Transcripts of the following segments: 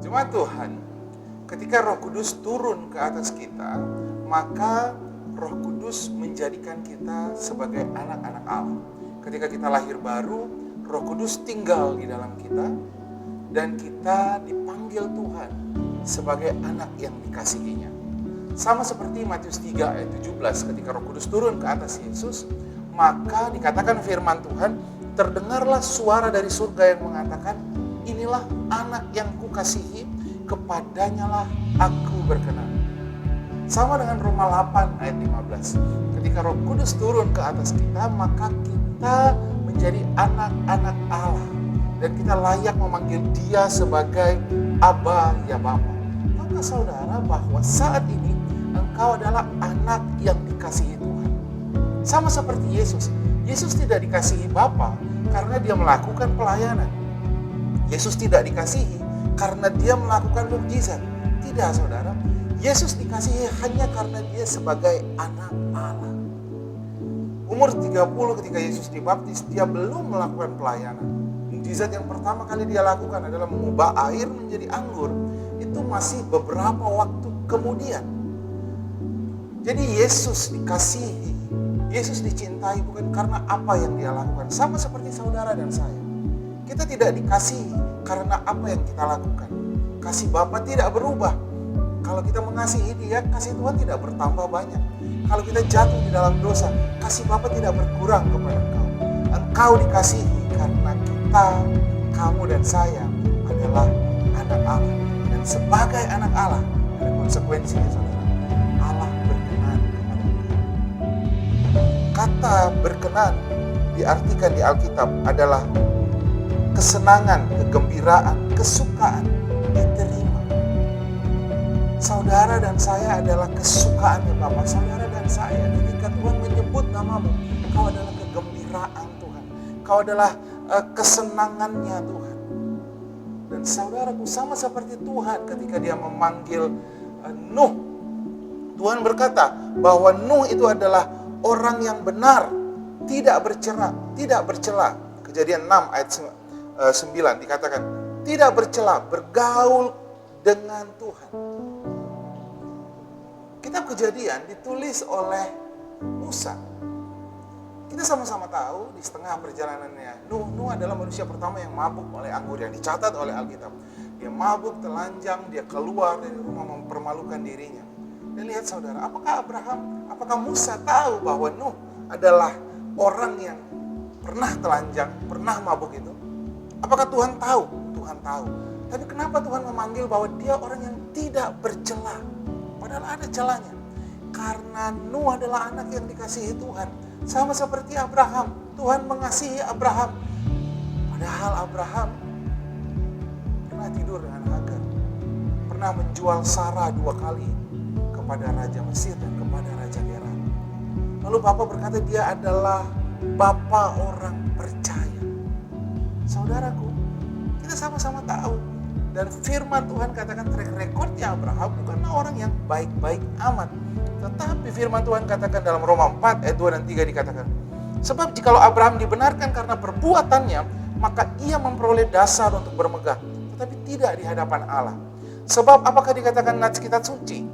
Jemaat Tuhan, ketika Roh Kudus turun ke atas kita, maka Roh Kudus menjadikan kita sebagai anak-anak Allah. Ketika kita lahir baru, Roh Kudus tinggal di dalam kita, dan kita dipanggil Tuhan sebagai anak yang dikasihinya. Sama seperti Matius 3 ayat 17, ketika Roh Kudus turun ke atas Yesus, maka dikatakan firman Tuhan, terdengarlah suara dari surga yang mengatakan, inilah anak yang kukasihi, kepadanyalah aku berkenan. Sama dengan Roma 8 ayat 15, ketika Roh Kudus turun ke atas kita, maka kita menjadi anak-anak Allah, dan kita layak memanggil Dia sebagai Aba ya Bapa. Tahukah saudara bahwa saat ini engkau adalah anak yang dikasihi Tuhan? Sama seperti Yesus. Yesus tidak dikasihi Bapa karena Dia melakukan pelayanan. Yesus tidak dikasihi karena Dia melakukan mukjizat. Tidak, saudara. Yesus dikasihi hanya karena Dia sebagai anak Allah. Umur 30 ketika Yesus dibaptis, Dia belum melakukan pelayanan. Mukjizat yang pertama kali Dia lakukan adalah mengubah air menjadi anggur. Itu masih beberapa waktu kemudian. Jadi Yesus dikasihi, Yesus dicintai bukan karena apa yang Dia lakukan. Sama seperti saudara dan saya. Kita tidak dikasihi karena apa yang kita lakukan. Kasih Bapa tidak berubah. Kalau kita mengasihi Dia, kasih Tuhan tidak bertambah banyak. Kalau kita jatuh di dalam dosa, kasih Bapa tidak berkurang kepada engkau. Engkau dikasihi karena kita, kamu dan saya adalah anak Allah. Dan sebagai anak Allah, ada konsekuensinya, saudara. Allah berkenan kepada engkau. Kata berkenan diartikan di Alkitab adalah kesenangan, kegembiraan, kesukaan, diterima. Saudara dan saya adalah kesukaannya Bapa. Saudara dan saya, ketika Tuhan menyebut namamu, kau adalah kegembiraan Tuhan. Kau adalah kesenangannya Tuhan. Dan saudaraku, sama seperti Tuhan ketika Dia memanggil Nuh. Tuhan berkata bahwa Nuh itu adalah orang yang benar, tidak bercela. Kejadian 6 ayat 9 dikatakan, tidak bercela, bergaul dengan Tuhan. Kitab Kejadian ditulis oleh Musa. Kita sama-sama tahu di setengah perjalanannya, Nuh adalah manusia pertama yang mabuk oleh anggur yang dicatat oleh Alkitab. Dia mabuk, telanjang, dia keluar dari rumah mempermalukan dirinya. Dan lihat saudara, apakah Musa tahu bahwa Nuh adalah orang yang pernah telanjang, pernah mabuk itu? Apakah Tuhan tahu? Tuhan tahu. Tapi kenapa Tuhan memanggil bahwa dia orang yang tidak bercela? Padahal ada celanya. Karena Nuh adalah anak yang dikasihi Tuhan. Sama seperti Abraham. Tuhan mengasihi Abraham. Padahal Abraham pernah tidur dengan Hagar. Pernah menjual Sarah 2 kali kepada Raja Mesir dan kepada Raja Gerar. Lalu Bapa berkata dia adalah Bapa orang percaya. Saudaraku, kita sama-sama tahu. Dan firman Tuhan katakan track recordnya Abraham bukanlah orang yang baik-baik amat. Tetapi firman Tuhan katakan dalam Roma 4 ayat 2 dan 3 dikatakan, sebab jikalau Abraham dibenarkan karena perbuatannya, maka ia memperoleh dasar untuk bermegah, tetapi tidak di hadapan Allah. Sebab apakah dikatakan nats kitab suci?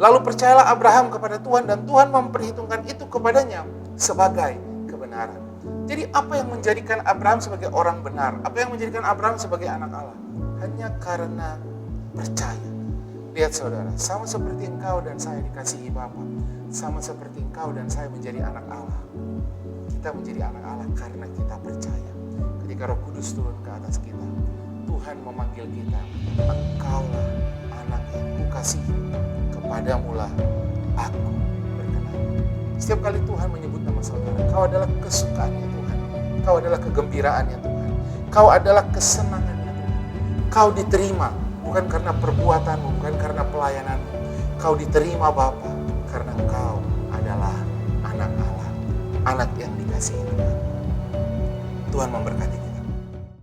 Lalu percayalah Abraham kepada Tuhan dan Tuhan memperhitungkan itu kepadanya sebagai kebenaran. Jadi apa yang menjadikan Abraham sebagai orang benar? Apa yang menjadikan Abraham sebagai anak Allah? Hanya karena percaya. Lihat saudara, sama seperti engkau dan saya dikasihi Bapa, sama seperti engkau dan saya menjadi anak Allah. Kita menjadi anak Allah karena kita percaya. Ketika Roh Kudus turun ke atas kita, Tuhan memanggil kita, engkaulah anak yang kukasihi, kepadamulah aku berkenan. Setiap kali Tuhan menyebut nama saudara, kau adalah kesukaannya Tuhan, kau adalah kegembiraannya Tuhan, kau adalah kesenangannya Tuhan. Kau diterima bukan karena perbuatanmu, bukan karena pelayananmu. Kau diterima Bapa karena engkau adalah anak Allah, anak yang dikasihi Tuhan. Tuhan memberkati.